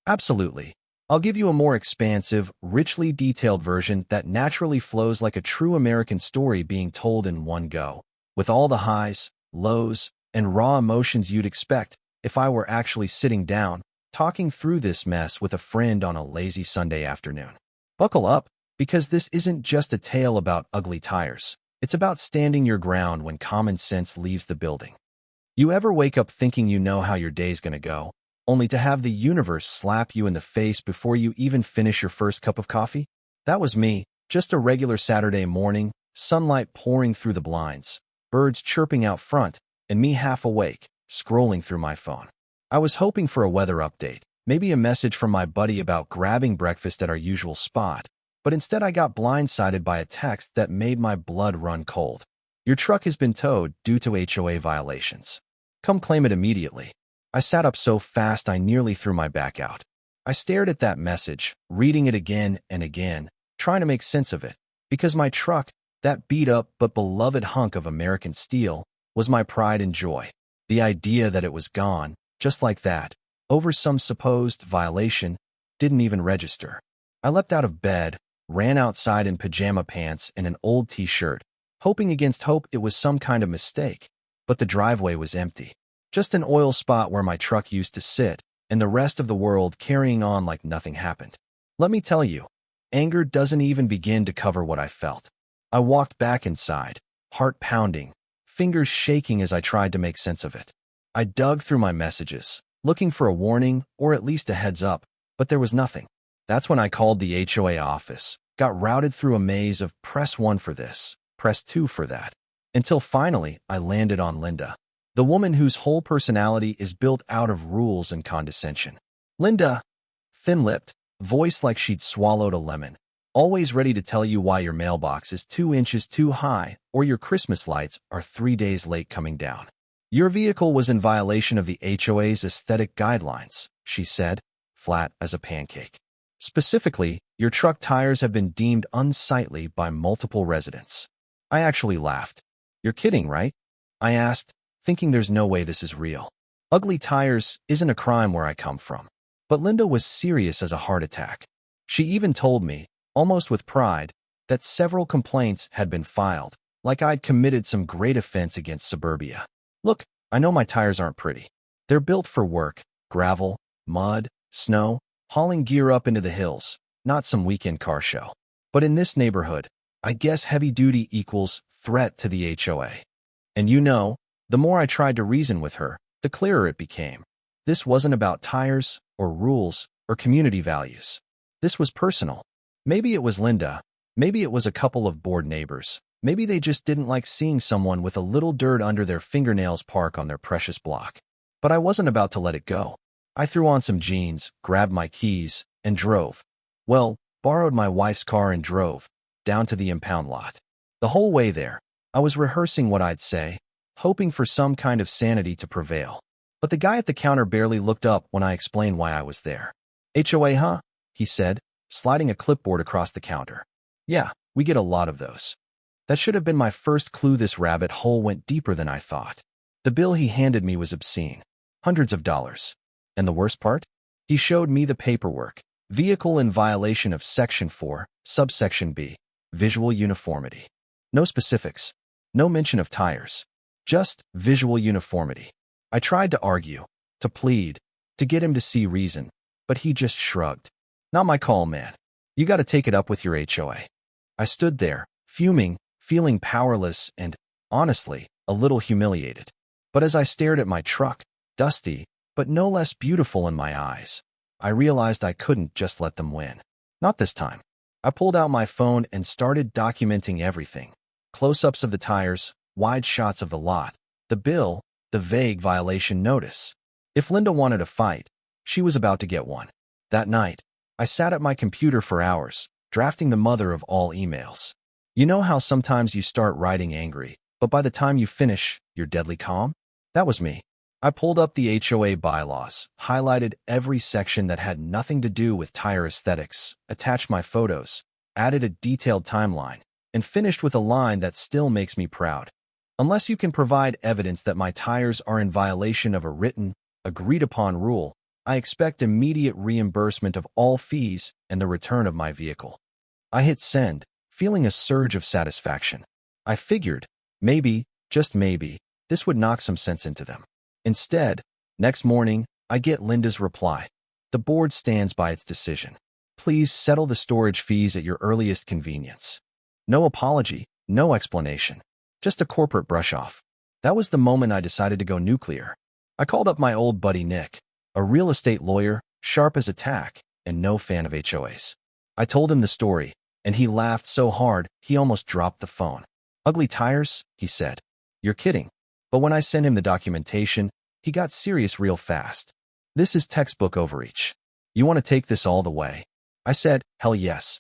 Absolutely. I'll give you a more expansive, richly detailed version that naturally flows like a true American story being told in one go, with all the highs, lows, and raw emotions you'd expect if I were actually sitting down, talking through this mess with a friend on a lazy Sunday afternoon. Buckle up, because this isn't just a tale about ugly tires. It's about standing your ground when common sense leaves the building. You ever wake up thinking you know how your day's gonna go, only to have the universe slap you in the face before you even finish your first cup of coffee? That was me, just a regular Saturday morning, sunlight pouring through the blinds, birds chirping out front, and me half awake, scrolling through my phone. I was hoping for a weather update, maybe a message from my buddy about grabbing breakfast at our usual spot, but instead I got blindsided by a text that made my blood run cold. Your truck has been towed due to HOA violations. Come claim it immediately. I sat up so fast I nearly threw my back out. I stared at that message, reading it again and again, trying to make sense of it, because my truck, that beat-up but beloved hunk of American steel, was my pride and joy. The idea that it was gone, just like that, over some supposed violation, didn't even register. I leapt out of bed, ran outside in pajama pants and an old t-shirt, hoping against hope it was some kind of mistake. But the driveway was empty. Just an oil spot where my truck used to sit, and the rest of the world carrying on like nothing happened. Let me tell you, anger doesn't even begin to cover what I felt. I walked back inside, heart pounding, fingers shaking as I tried to make sense of it. I dug through my messages, looking for a warning or at least a heads up, but there was nothing. That's when I called the HOA office, got routed through a maze of press 1 for this, press 2 for that, until finally I landed on Linda, the woman whose whole personality is built out of rules and condescension. Linda, thin-lipped, voice like she'd swallowed a lemon, always ready to tell you why your mailbox is 2 inches too high or your Christmas lights are 3 days late coming down. Your vehicle was in violation of the HOA's aesthetic guidelines, she said, flat as a pancake. Specifically, your truck tires have been deemed unsightly by multiple residents. I actually laughed. You're kidding, right? I asked, thinking there's no way this is real. Ugly tires isn't a crime where I come from. But Linda was serious as a heart attack. She even told me, almost with pride, that several complaints had been filed, like I'd committed some great offense against suburbia. Look, I know my tires aren't pretty. They're built for work, gravel, mud, snow, hauling gear up into the hills, not some weekend car show. But in this neighborhood, I guess heavy duty equals threat to the HOA. And you know, the more I tried to reason with her, the clearer it became. This wasn't about tires, or rules, or community values. This was personal. Maybe it was Linda. Maybe it was a couple of bored neighbors. Maybe they just didn't like seeing someone with a little dirt under their fingernails park on their precious block. But I wasn't about to let it go. I threw on some jeans, grabbed my keys, and drove. Well, borrowed my wife's car and drove, down to the impound lot. The whole way there, I was rehearsing what I'd say, hoping for some kind of sanity to prevail. But the guy at the counter barely looked up when I explained why I was there. HOA, huh? He said, sliding a clipboard across the counter. Yeah, we get a lot of those. That should have been my first clue this rabbit hole went deeper than I thought. The bill he handed me was obscene. Hundreds of dollars. And the worst part? He showed me the paperwork. Vehicle in violation of Section 4, Subsection B. Visual uniformity. No specifics. No mention of tires. Just visual uniformity. I tried to argue, to plead, to get him to see reason, but he just shrugged. Not my call, man. You gotta take it up with your HOA. I stood there, fuming, feeling powerless and, honestly, a little humiliated. But as I stared at my truck, dusty, but no less beautiful in my eyes, I realized I couldn't just let them win. Not this time. I pulled out my phone and started documenting everything. Close-ups of the tires, wide shots of the lot, the bill, the vague violation notice. If Linda wanted a fight, she was about to get one. That night, I sat at my computer for hours, drafting the mother of all emails. You know how sometimes you start writing angry, but by the time you finish, you're deadly calm? That was me. I pulled up the HOA bylaws, highlighted every section that had nothing to do with tire aesthetics, attached my photos, added a detailed timeline, and finished with a line that still makes me proud. Unless you can provide evidence that my tires are in violation of a written, agreed-upon rule, I expect immediate reimbursement of all fees and the return of my vehicle. I hit send, feeling a surge of satisfaction. I figured, maybe, just maybe, this would knock some sense into them. Instead, next morning, I get Linda's reply. The board stands by its decision. Please settle the storage fees at your earliest convenience. No apology, no explanation. Just a corporate brush-off. That was the moment I decided to go nuclear. I called up my old buddy Nick, a real estate lawyer, sharp as a tack, and no fan of HOAs. I told him the story, and he laughed so hard he almost dropped the phone. Ugly tires, he said. You're kidding. But when I sent him the documentation, he got serious real fast. This is textbook overreach. You want to take this all the way? I said, hell yes.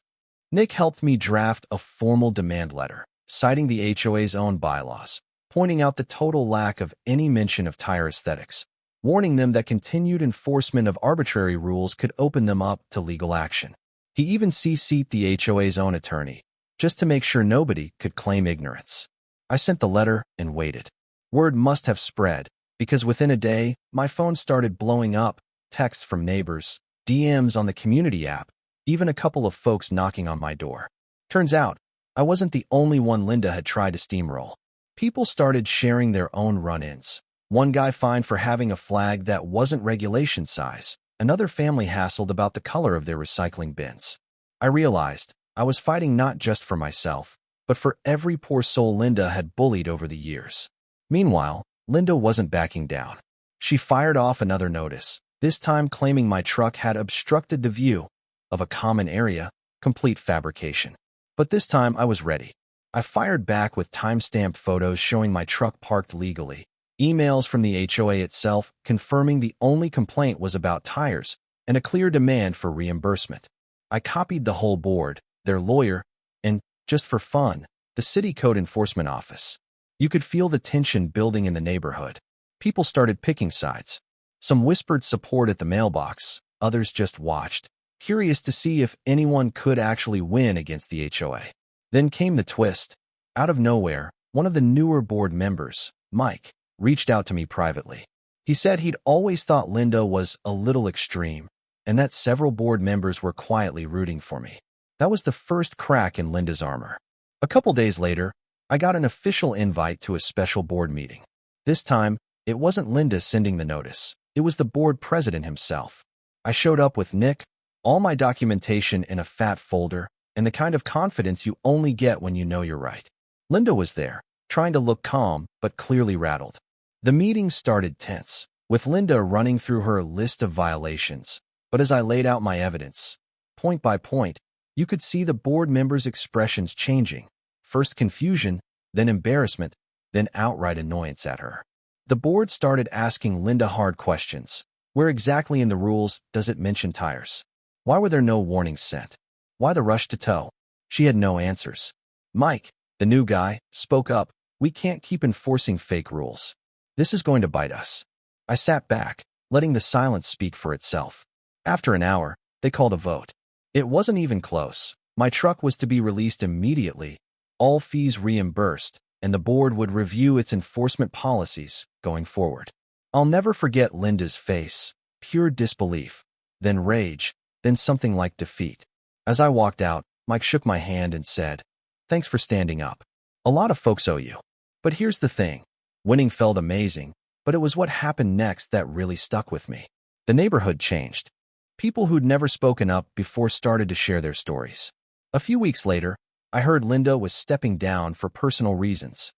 Nick helped me draft a formal demand letter, citing the HOA's own bylaws, pointing out the total lack of any mention of tire aesthetics, warning them that continued enforcement of arbitrary rules could open them up to legal action. He even CC'd the HOA's own attorney, just to make sure nobody could claim ignorance. I sent the letter and waited. Word must have spread, because within a day, my phone started blowing up, texts from neighbors, DMs on the community app, even a couple of folks knocking on my door. Turns out, I wasn't the only one Linda had tried to steamroll. People started sharing their own run-ins. One guy fined for having a flag that wasn't regulation size. Another family hassled about the color of their recycling bins. I realized I was fighting not just for myself, but for every poor soul Linda had bullied over the years. Meanwhile, Linda wasn't backing down. She fired off another notice, this time claiming my truck had obstructed the view of a common area, complete fabrication. But this time I was ready. I fired back with time-stamped photos showing my truck parked legally, emails from the HOA itself confirming the only complaint was about tires, and a clear demand for reimbursement. I copied the whole board, their lawyer, and, just for fun, the city code enforcement office. You could feel the tension building in the neighborhood. People started picking sides. Some whispered support at the mailbox, others just watched, curious to see if anyone could actually win against the HOA. Then came the twist. Out of nowhere, one of the newer board members, Mike, reached out to me privately. He said he'd always thought Linda was a little extreme, and that several board members were quietly rooting for me. That was the first crack in Linda's armor. A couple days later, I got an official invite to a special board meeting. This time, it wasn't Linda sending the notice. It was the board president himself. I showed up with Nick, all my documentation in a fat folder, and the kind of confidence you only get when you know you're right. Linda was there, trying to look calm, but clearly rattled. The meeting started tense, with Linda running through her list of violations. But as I laid out my evidence, point by point, you could see the board members' expressions changing. First confusion, then embarrassment, then outright annoyance at her. The board started asking Linda hard questions. Where exactly in the rules does it mention tires? Why were there no warnings sent? Why the rush to tow? She had no answers. Mike, the new guy, spoke up. We can't keep enforcing fake rules. This is going to bite us. I sat back, letting the silence speak for itself. After an hour, they called a vote. It wasn't even close. My truck was to be released immediately, all fees reimbursed, and the board would review its enforcement policies going forward. I'll never forget Linda's face, pure disbelief, then rage, then something like defeat. As I walked out, Mike shook my hand and said, "Thanks for standing up. A lot of folks owe you. But here's the thing. Winning felt amazing, but it was what happened next that really stuck with me. The neighborhood changed. People who'd never spoken up before started to share their stories. A few weeks later, I heard Linda was stepping down for personal reasons.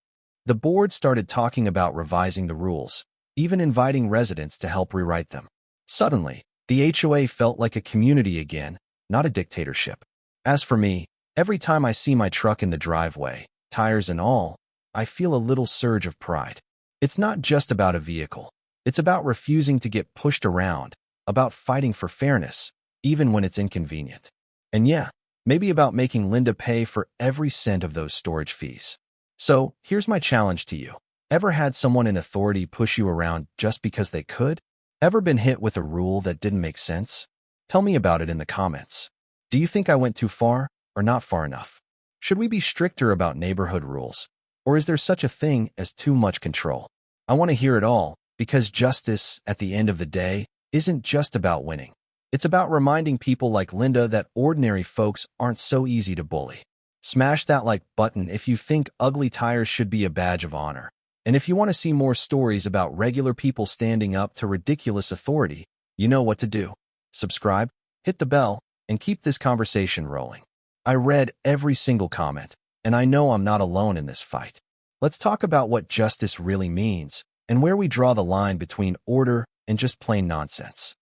The board started talking about revising the rules, even inviting residents to help rewrite them. Suddenly, the HOA felt like a community again, not a dictatorship. As for me, every time I see my truck in the driveway, tires and all, I feel a little surge of pride. It's not just about a vehicle. It's about refusing to get pushed around, about fighting for fairness, even when it's inconvenient. And yeah, maybe about making Linda pay for every cent of those storage fees. So, here's my challenge to you. Ever had someone in authority push you around just because they could? Ever been hit with a rule that didn't make sense? Tell me about it in the comments. Do you think I went too far or not far enough? Should we be stricter about neighborhood rules? Or is there such a thing as too much control? I want to hear it all, because justice, at the end of the day, isn't just about winning. It's about reminding people like Linda that ordinary folks aren't so easy to bully. Smash that like button if you think ugly tires should be a badge of honor. And if you want to see more stories about regular people standing up to ridiculous authority, you know what to do. Subscribe, hit the bell, and keep this conversation rolling. I read every single comment, and I know I'm not alone in this fight. Let's talk about what justice really means and where we draw the line between order and just plain nonsense.